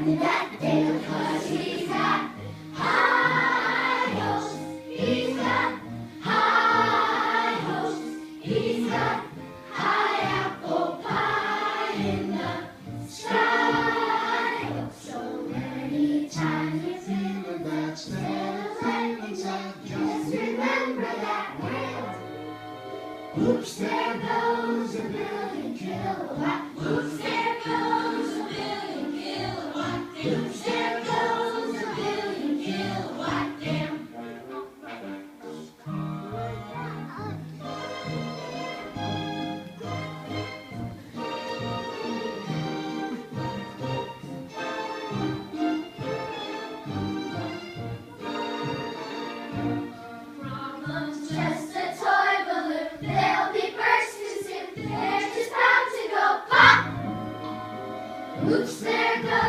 in that day because he's got high hopes. He's got high hopes. He's got high apple pie in the sky. So many times we feel that celebrate inside. Just remember that when oops, there goes a billion kilowatt. Oops, there goes a billion kilowatt. Oops, there goes a billion kilowatt. Damn. Problems just a toy balloon. They'll be bursting soon. They're just bound to go pop. Oops, there goes